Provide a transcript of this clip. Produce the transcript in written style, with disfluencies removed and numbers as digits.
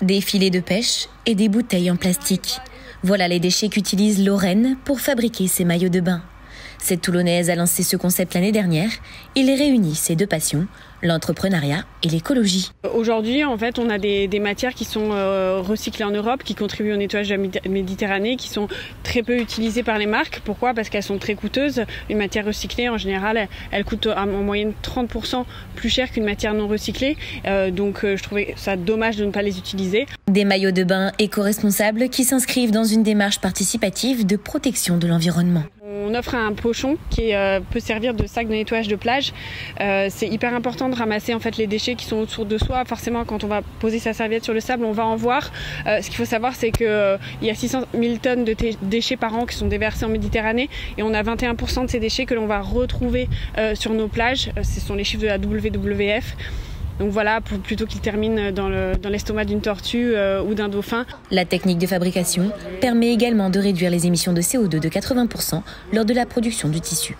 Des filets de pêche et des bouteilles en plastique. Voilà les déchets qu'utilise Lorraine pour fabriquer ses maillots de bain. Cette Toulonnaise a lancé ce concept l'année dernière. Il réunit ses deux passions, l'entrepreneuriat et l'écologie. Aujourd'hui, en fait, on a des matières qui sont recyclées en Europe, qui contribuent au nettoyage de la Méditerranée, qui sont très peu utilisées par les marques. Pourquoi ? Parce qu'elles sont très coûteuses. Une matière recyclée, en général, elle coûte en moyenne 30% plus cher qu'une matière non recyclée. Donc, je trouvais ça dommage de ne pas les utiliser. Des maillots de bain éco-responsables qui s'inscrivent dans une démarche participative de protection de l'environnement. On offre un pochon qui peut servir de sac de nettoyage de plage. C'est hyper important de ramasser en fait les déchets qui sont autour de soi. Forcément, quand on va poser sa serviette sur le sable, on va en voir. Ce qu'il faut savoir, c'est qu'il y a 600 000 tonnes de déchets par an qui sont déversés en Méditerranée et on a 21% de ces déchets que l'on va retrouver sur nos plages. Ce sont les chiffres de la WWF. Donc voilà, plutôt qu'ils terminent dans l'estomac d'une tortue ou d'un dauphin. La technique de fabrication permet également de réduire les émissions de CO2 de 80% lors de la production du tissu.